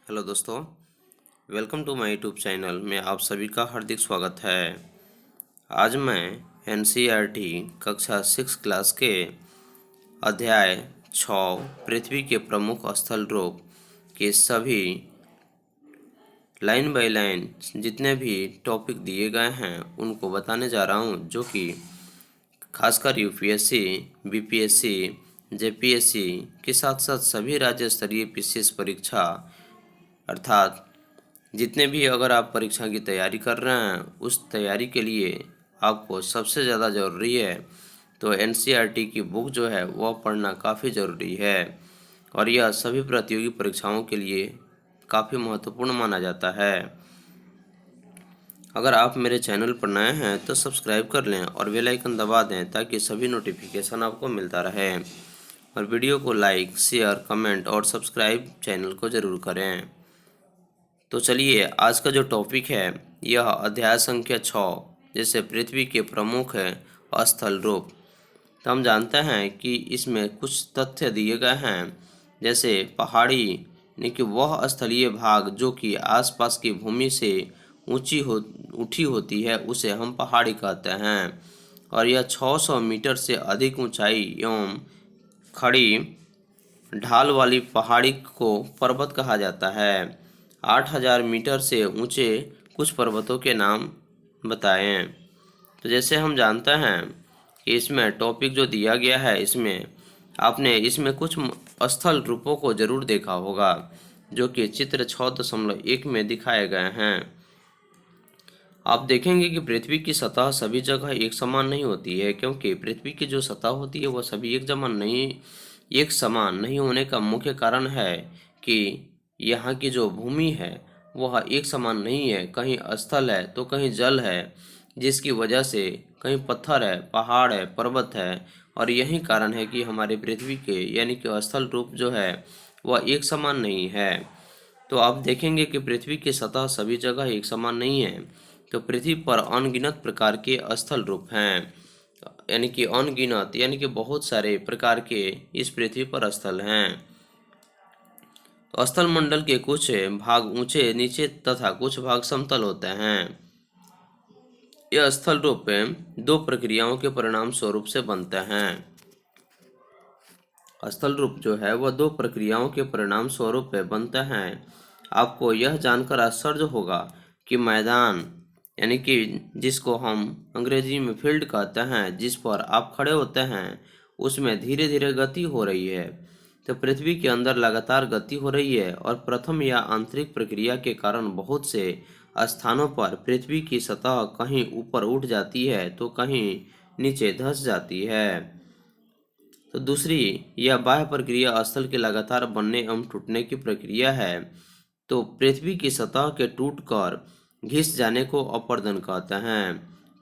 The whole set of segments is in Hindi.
हेलो दोस्तों, welcome to my YouTube channel में आप सभी का हार्दिक स्वागत है। आज मैं एनसीईआरटी कक्षा 6 क्लास के अध्याय 6 पृथ्वी के प्रमुख स्थल रूप के सभी लाइन बाय लाइन जितने भी टॉपिक दिए गए हैं उनको बताने जा रहा हूं, जो कि खासकर यूपीएससी, बीपीएससी, जेपीएससी के साथ साथ सभी राज्य स्तरीय पीसीएस परीक्षा अर्थात जितने भी अगर आप परीक्षा की तैयारी कर रहे हैं उस तैयारी के लिए आपको सबसे ज़्यादा ज़रूरी है तो एनसीईआरटी की बुक जो है वह पढ़ना काफ़ी ज़रूरी है और यह सभी प्रतियोगी परीक्षाओं के लिए काफ़ी महत्वपूर्ण माना जाता है। अगर आप मेरे चैनल पर नए हैं तो सब्सक्राइब कर लें और बेल आइकन दबा दें ताकि सभी नोटिफिकेशन आपको मिलता रहे और वीडियो को लाइक, शेयर, कमेंट और सब्सक्राइब चैनल को ज़रूर करें। तो चलिए आज का जो टॉपिक है यह अध्याय संख्या 6 जैसे पृथ्वी के प्रमुख स्थल रूप। तो हम जानते हैं कि इसमें कुछ तथ्य दिए गए हैं, जैसे पहाड़ी यानी कि वह स्थलीय भाग जो कि आसपास की भूमि से उठी होती है उसे हम पहाड़ी कहते हैं और यह 600 मीटर से अधिक ऊंचाई एवं खड़ी ढाल वाली पहाड़ी को पर्वत कहा जाता है। 8000 मीटर से ऊंचे कुछ पर्वतों के नाम बताएं। तो जैसे हम जानते हैं कि इसमें टॉपिक जो दिया गया है इसमें आपने इसमें कुछ स्थल रूपों को जरूर देखा होगा जो कि चित्र 6.1 में दिखाए गए हैं। आप देखेंगे कि पृथ्वी की सतह सभी जगह एक समान नहीं होती है, क्योंकि पृथ्वी की जो सतह होती है वह सभी एक समान नहीं होने का मुख्य कारण है कि यहाँ की जो भूमि है वह एक समान नहीं है। कहीं स्थल है तो कहीं जल है, जिसकी वजह से कहीं पत्थर है, पहाड़ है, पर्वत है और यही कारण है कि हमारे पृथ्वी के यानी कि स्थल रूप जो है वह एक समान नहीं है। तो आप देखेंगे कि पृथ्वी की सतह सभी जगह एक समान नहीं है। तो पृथ्वी पर अनगिनत प्रकार के स्थल रूप हैं, यानी कि अनगिनत यानी कि बहुत सारे प्रकार के इस पृथ्वी पर स्थल हैं। तो स्थल मंडल के कुछ भाग ऊंचे नीचे तथा कुछ भाग समतल होते हैं। यह स्थल रूप दो प्रक्रियाओं के परिणाम स्वरूप से बनते हैं। स्थल रूप जो है वह दो प्रक्रियाओं के परिणाम स्वरूप बनते हैं। आपको यह जानकर आश्चर्य होगा कि मैदान यानी कि जिसको हम अंग्रेजी में फील्ड कहते हैं, जिस पर आप खड़े होते हैं, उसमें धीरे धीरे गति हो रही है। तो पृथ्वी के अंदर लगातार गति हो रही है और प्रथम या आंतरिक प्रक्रिया के कारण बहुत से स्थानों पर पृथ्वी की सतह कहीं ऊपर उठ जाती है तो कहीं नीचे धंस जाती है। तो दूसरी यह बाह्य प्रक्रिया स्थल के लगातार बनने एवं टूटने की प्रक्रिया है। तो पृथ्वी की सतह के टूटकर घिस जाने को अपर्दन कहते हैं।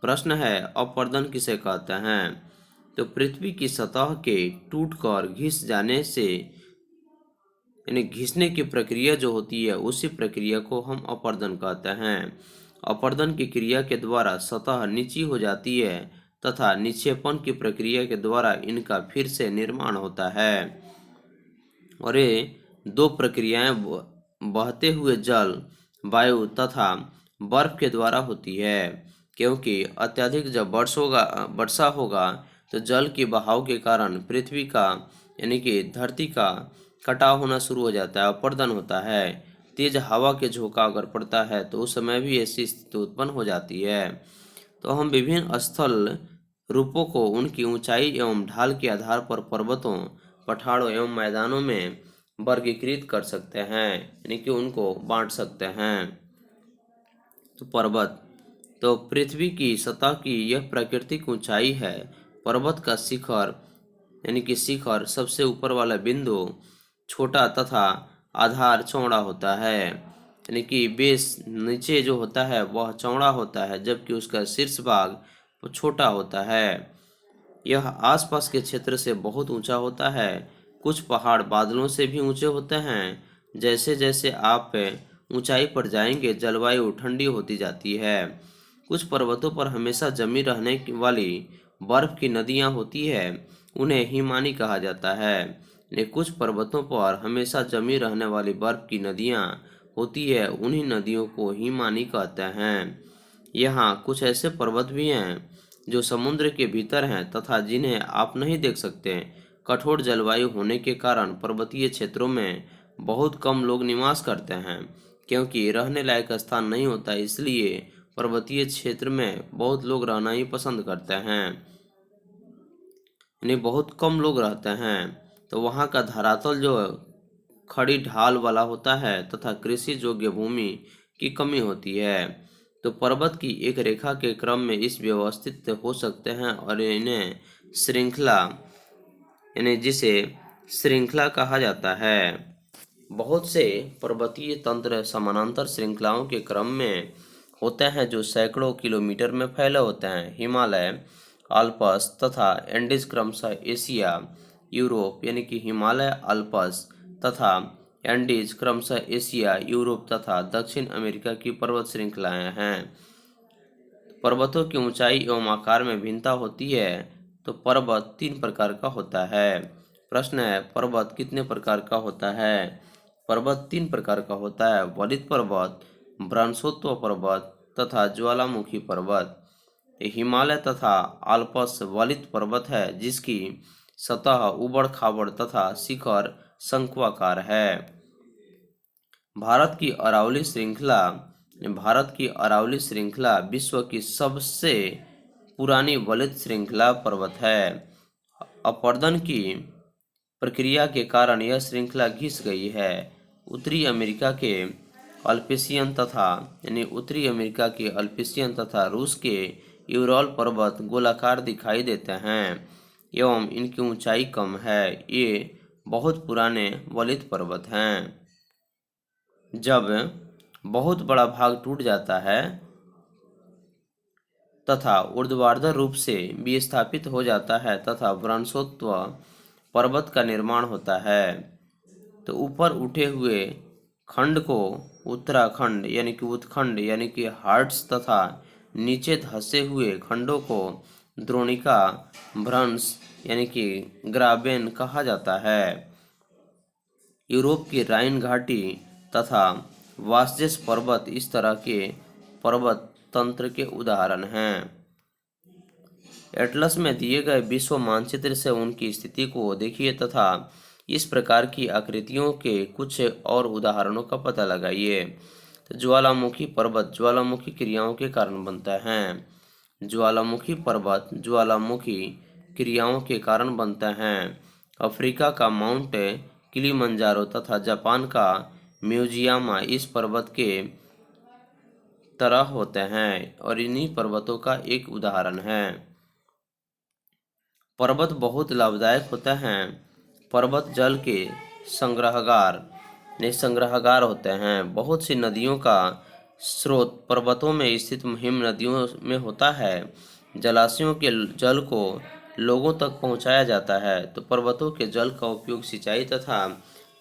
प्रश्न है, अपर्दन किसे कहते हैं? तो पृथ्वी की सतह के टूटकर घिस जाने से यानी घिसने की प्रक्रिया जो होती है उसी प्रक्रिया को हम अपर्दन कहते हैं। अपर्दन की क्रिया के द्वारा सतह नीची हो जाती है तथा निक्षेपण की प्रक्रिया के द्वारा इनका फिर से निर्माण होता है और ये दो प्रक्रियाएं बहते हुए जल, वायु तथा बर्फ के द्वारा होती है। क्योंकि अत्यधिक जब वर्षा होगा तो जल की बहाव के कारण पृथ्वी का यानी कि धरती का कटाव होना शुरू हो जाता है, अपर्दन होता है। तेज हवा के झोंका अगर पड़ता है तो उस समय भी ऐसी स्थिति उत्पन्न हो जाती है। तो हम विभिन्न स्थल रूपों को उनकी ऊंचाई एवं ढाल के आधार पर पर्वतों, पठारों एवं मैदानों में वर्गीकृत कर सकते हैं, यानी कि उनको बांट सकते हैं। तो पर्वत, तो पृथ्वी की सतह की यह प्राकृतिक ऊंचाई है। पर्वत का शिखर यानी कि शिखर सबसे ऊपर वाला बिंदु छोटा तथा आधार चौड़ा होता है, यानी कि बेस नीचे जो होता है वह चौड़ा होता है जबकि उसका शीर्ष भाग वो छोटा होता है। यह आसपास के क्षेत्र से बहुत ऊंचा होता है। कुछ पहाड़ बादलों से भी ऊंचे होते हैं। जैसे जैसे आप ऊंचाई पर जाएंगे जलवायु ठंडी होती जाती है। कुछ पर्वतों पर हमेशा जमी रहने वाली बर्फ की नदियां होती है, उन्हें हिमानी कहा जाता है। कुछ पर्वतों पर हमेशा जमी रहने वाली बर्फ की नदियां होती है उन्हीं नदियों को हिमानी कहते हैं। यहाँ कुछ ऐसे पर्वत भी हैं जो समुद्र के भीतर हैं तथा जिन्हें आप नहीं देख सकते। कठोर जलवायु होने के कारण पर्वतीय क्षेत्रों में बहुत कम लोग निवास करते हैं, क्योंकि रहने लायक स्थान नहीं होता, इसलिए पर्वतीय क्षेत्र में बहुत लोग रहना ही पसंद करते हैं, यानी बहुत कम लोग रहते हैं। तो वहाँ का धरातल जो खड़ी ढाल वाला होता है तथा कृषि योग्य भूमि की कमी होती है। तो पर्वत की एक रेखा के क्रम में इस व्यवस्थित हो सकते हैं और इन्हें श्रृंखला, यानी जिसे श्रृंखला कहा जाता है। बहुत से पर्वतीय तंत्र समानांतर श्रृंखलाओं के क्रम में होते हैं जो सैकड़ों किलोमीटर में फैले होते हैं। हिमालय, आल्प्स तथा एंडीज क्रमशः एशिया, यूरोप, यानी कि हिमालय, आल्प्स तथा एंडीज क्रमशः एशिया, यूरोप तथा दक्षिण अमेरिका की पर्वत श्रृंखलाएं हैं। पर्वतों की ऊंचाई एवं आकार में भिन्नता होती है। तो पर्वत 3 प्रकार का होता है। प्रश्न है, पर्वत कितने प्रकार का होता है? पर्वत 3 प्रकार का होता है: वलित पर्वत, भ्रंशोत्व पर्वत तथा ज्वालामुखी पर्वत। हिमालय तथा आल्प्स वलित पर्वत है जिसकी सतह उबड़ खाबड़ तथा शिखर शंक्वाकार है। भारत की अरावली श्रृंखला विश्व की सबसे पुरानी वलित श्रृंखला पर्वत है। अपरदन की प्रक्रिया के कारण यह श्रृंखला घिस गई है। उत्तरी अमेरिका के अल्पेशियन तथा रूस के यूरल पर्वत गोलाकार दिखाई देते हैं एवं इनकी ऊंचाई कम है। ये बहुत पुराने वलित पर्वत हैं। जब बहुत बड़ा भाग टूट जाता है तथा ऊर्ध्वाधर रूप से विस्थापित हो जाता है तथा भ्रंशोत्व पर्वत का निर्माण होता है, तो ऊपर उठे हुए खंड को उत्तराखंड यानी कि उत्खंड यानी कि हार्ट्स तथा नीचे धंसे हुए खंडों को द्रोणिका, भ्रंश यानी कि ग्राबेन कहा जाता है। यूरोप की राइन घाटी तथा वास्जेस पर्वत इस तरह के पर्वत तंत्र के उदाहरण हैं। एटलस में दिए गए विश्व मानचित्र से उनकी स्थिति को देखिए तथा इस प्रकार की आकृतियों के कुछ और उदाहरणों का पता लगाइए। तो ज्वालामुखी पर्वत ज्वालामुखी क्रियाओं के कारण बनता है। ज्वालामुखी पर्वत ज्वालामुखी क्रियाओं के कारण बनता है। अफ्रीका का माउंट किलिमंजारो तथा जापान का म्यूजियामा इस पर्वत के तरह होते हैं और इन्हीं पर्वतों का एक उदाहरण है। पर्वत बहुत लाभदायक होता है। पर्वत जल के संग्रहगार होते हैं। बहुत सी नदियों का स्रोत पर्वतों में स्थित हिम नदियों में होता है। जलाशयों के जल को लोगों तक पहुंचाया जाता है। तो पर्वतों के जल का उपयोग सिंचाई तथा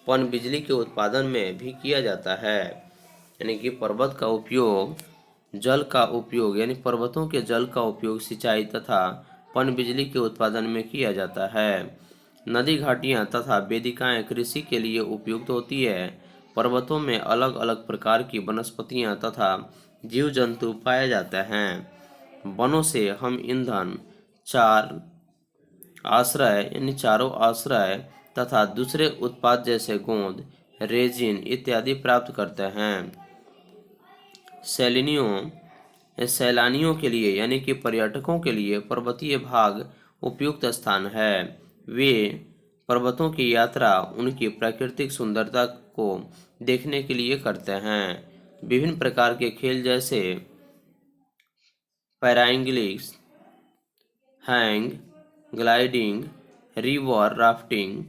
पनबिजली के उत्पादन में भी किया जाता है। यानी कि पर्वतों के जल का उपयोग सिंचाई तथा पनबिजली के उत्पादन में किया जाता है। नदी घाटियां तथा वेदिकाएं कृषि के लिए उपयुक्त होती है। पर्वतों में अलग अलग प्रकार की वनस्पतियां तथा जीव जंतु पाए जाते हैं। वनों से हम ईंधन, चारों आश्रय तथा दूसरे उत्पाद जैसे गोंद, रेजिन इत्यादि प्राप्त करते हैं। सैलानियों के लिए यानी कि पर्यटकों के लिए पर्वतीय भाग उपयुक्त स्थान है। वे पर्वतों की यात्रा उनकी प्राकृतिक सुंदरता को देखने के लिए करते हैं। विभिन्न प्रकार के खेल जैसे paragliding, hang gliding, river rafting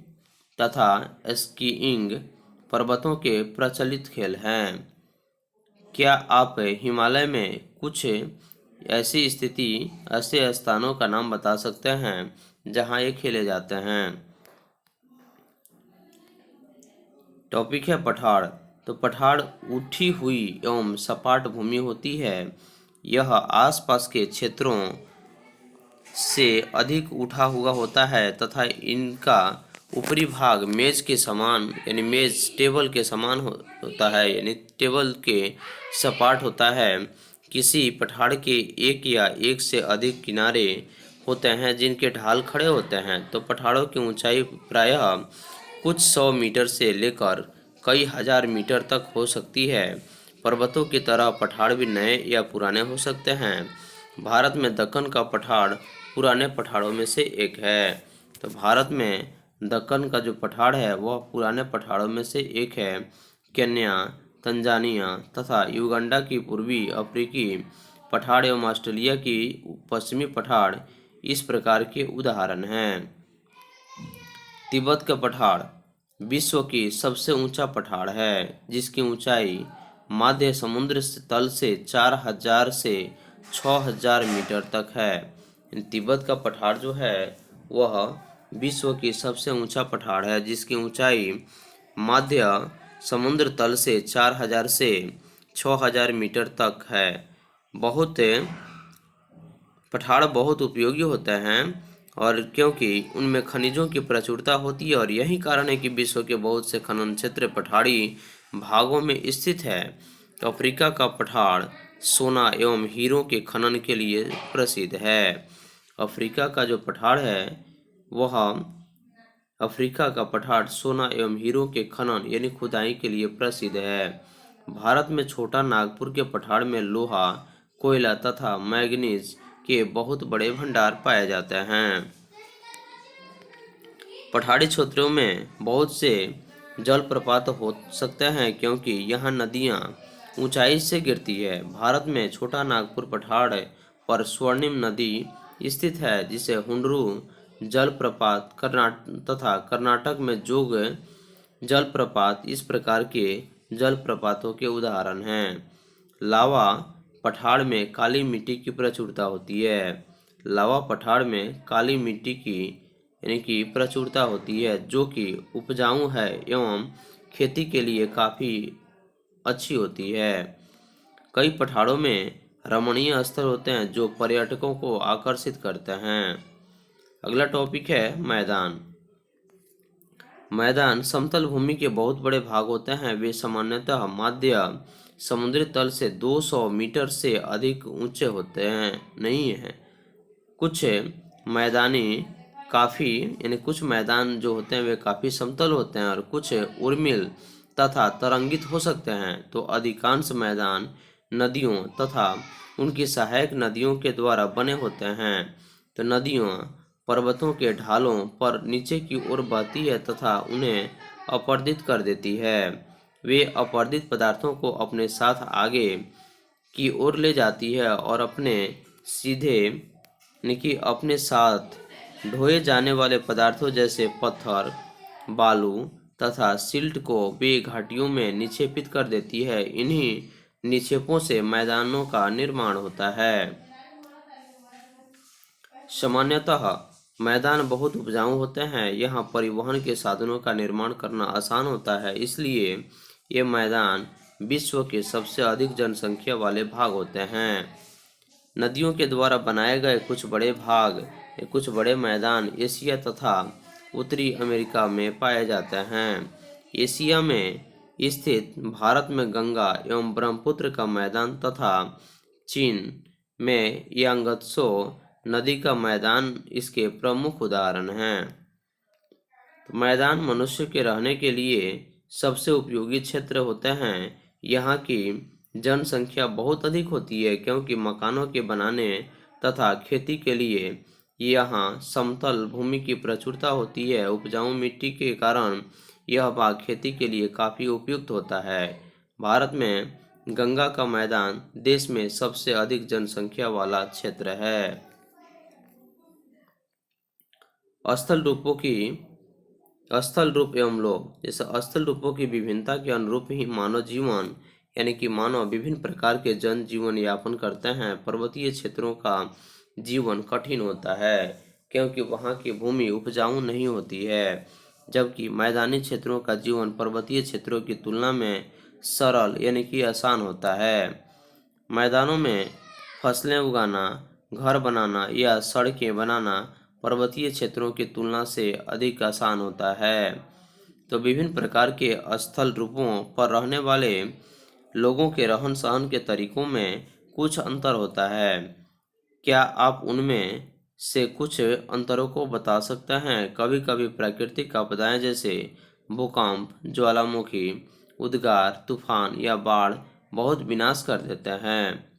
तथा स्कीइंग पर्वतों के प्रचलित खेल हैं। क्या आप हिमालय में कुछ ऐसे स्थानों का नाम बता सकते हैं जहां ये खेले जाते हैं? टॉपिक है पठार। तो पठार उठी हुई एवं सपाट भूमि होती है। यह आसपास के क्षेत्रों से अधिक उठा हुआ होता है तथा इनका ऊपरी भाग मेज के समान यानी मेज टेबल के समान होता है, यानी टेबल के सपाट होता है। किसी पठार के एक या एक से अधिक किनारे होते हैं जिनके ढाल खड़े होते हैं। तो पठारों की ऊंचाई प्रायः कुछ 100 मीटर से लेकर कई हजार मीटर तक हो सकती है। पर्वतों की तरह पठार भी नए या पुराने हो सकते हैं। भारत में दक्कन का पठार पुराने पठारों में से एक है। तो भारत में दक्कन का जो पठार है वह पुराने पठारों में से एक है। केन्या, तंजानिया तथा युगांडा की पूर्वी अफ्रीकी पठार एवं ऑस्ट्रेलिया की पश्चिमी पठार इस प्रकार के उदाहरण हैं। तिब्बत का पठार विश्व की सबसे ऊंचा पठार है, जिसकी ऊंचाई मध्य समुद्र तल से 4000 से 6000 मीटर तक है। तिब्बत का पठार जो है वह विश्व की सबसे ऊंचा पठार है, जिसकी ऊंचाई मध्य समुद्र तल से 4000 से 6000 मीटर तक है। पठार बहुत उपयोगी होते हैं और क्योंकि उनमें खनिजों की प्रचुरता होती है, और यही कारण है कि विश्व के बहुत से खनन क्षेत्र पठारी भागों में स्थित है। तो अफ्रीका का पठार सोना एवं हीरों के खनन के लिए प्रसिद्ध है। अफ्रीका का जो पठार है वह अफ्रीका का पठार सोना एवं हीरो के खनन यानी खुदाई के लिए प्रसिद्ध है। भारत में छोटा नागपुर के पठार में लोहा, कोयला तथा मैग्नीज के बहुत बड़े भंडार पाए जाते हैं। पठारी क्षेत्रों में बहुत से जलप्रपात हो सकते हैं क्योंकि यहाँ नदियाँ ऊंचाई से गिरती है। भारत में छोटा नागपुर पठार पर स्वर्णिम नदी स्थित है, जिसे हुंडरू जलप्रपात तथा कर्नाटक में जोग जलप्रपात इस प्रकार के जलप्रपातों के उदाहरण हैं। लावा पठार में काली मिट्टी की प्रचुरता होती है। लावा पठार में काली मिट्टी की यानी कि प्रचुरता होती है, जो कि उपजाऊ है एवं खेती के लिए काफ़ी अच्छी होती है। कई पठारों में रमणीय स्थल होते हैं जो पर्यटकों को आकर्षित करते हैं। अगला टॉपिक है मैदान। मैदान समतल भूमि के बहुत बड़े भाग होते हैं। वे सामान्यतः मध्य समुद्री तल से 200 मीटर से अधिक ऊंचे होते हैं नहीं हैं। कुछ कुछ मैदान जो होते हैं वे काफ़ी समतल होते हैं और कुछ उर्मिल तथा तरंगित हो सकते हैं। तो अधिकांश मैदान नदियों तथा उनकी सहायक नदियों के द्वारा बने होते हैं। तो नदियों पर्वतों के ढालों पर नीचे की ओर बहती है तथा उन्हें अपर्दित कर देती है। वे अपर्दित पदार्थों को अपने साथ आगे की ओर ले जाती है और अपने साथ ढोए जाने वाले पदार्थों जैसे पत्थर, बालू तथा सिल्ट को वे घाटियों में निक्षेपित कर देती है। इन्हीं निक्षेपों से मैदानों का निर्माण होता है। सामान्यतः मैदान बहुत उपजाऊ होते हैं। यहाँ परिवहन के साधनों का निर्माण करना आसान होता है, इसलिए ये मैदान विश्व के सबसे अधिक जनसंख्या वाले भाग होते हैं। नदियों के द्वारा बनाए गए कुछ बड़े मैदान एशिया तथा उत्तरी अमेरिका में पाए जाते हैं। एशिया में स्थित भारत में गंगा एवं ब्रह्मपुत्र का मैदान तथा चीन में यांगत्सो नदी का मैदान इसके प्रमुख उदाहरण हैं। तो मैदान मनुष्य के रहने के लिए सबसे उपयोगी क्षेत्र होते हैं। यहाँ की जनसंख्या बहुत अधिक होती है क्योंकि मकानों के बनाने तथा खेती के लिए यहाँ समतल भूमि की प्रचुरता होती है। उपजाऊ मिट्टी के कारण यह भाग खेती के लिए काफ़ी उपयुक्त होता है। भारत में गंगा का मैदान देश में सबसे अधिक जनसंख्या वाला क्षेत्र है। स्थल रूप एवं लोग। जैसे स्थल रूपों की विभिन्नता के अनुरूप ही मानव जीवन यानी कि मानव विभिन्न प्रकार के जन जीवन यापन करते हैं। पर्वतीय क्षेत्रों का जीवन कठिन होता है क्योंकि वहाँ की भूमि उपजाऊ नहीं होती है, जबकि मैदानी क्षेत्रों का जीवन पर्वतीय क्षेत्रों की तुलना में सरल यानी कि आसान होता है। मैदानों में फसलें उगाना, घर बनाना या सड़कें बनाना पर्वतीय क्षेत्रों की तुलना से अधिक आसान होता है। तो विभिन्न प्रकार के स्थल रूपों पर रहने वाले लोगों के रहन सहन के तरीकों में कुछ अंतर होता है। क्या आप उनमें से कुछ अंतरों को बता सकते हैं? कभी कभी प्राकृतिक आपदाएं जैसे भूकंप, ज्वालामुखी, उद्गार, तूफान या बाढ़ बहुत विनाश कर देते हैं।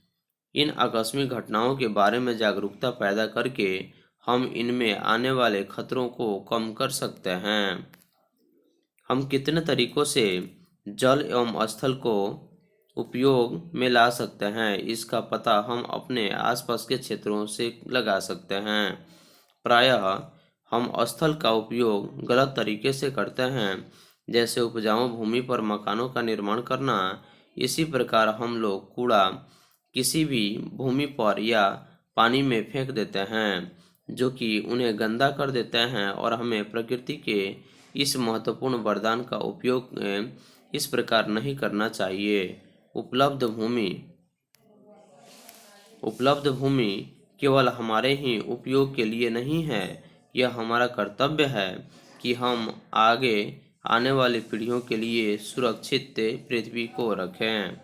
इन आकस्मिक घटनाओं के बारे में जागरूकता पैदा करके हम इनमें आने वाले खतरों को कम कर सकते हैं। हम कितने तरीकों से जल एवं स्थल को उपयोग में ला सकते हैं, इसका पता हम अपने आसपास के क्षेत्रों से लगा सकते हैं। प्रायः हम स्थल का उपयोग गलत तरीके से करते हैं, जैसे उपजाऊ भूमि पर मकानों का निर्माण करना। इसी प्रकार हम लोग कूड़ा किसी भी भूमि पर या पानी में फेंक देते हैं, जो कि उन्हें गंदा कर देते हैं और हमें प्रकृति के इस महत्वपूर्ण वरदान का उपयोग इस प्रकार नहीं करना चाहिए। उपलब्ध भूमि उपलब्ध भूमि केवल हमारे ही उपयोग के लिए नहीं है। यह हमारा कर्तव्य है कि हम आगे आने वाली पीढ़ियों के लिए सुरक्षित पृथ्वी को रखें।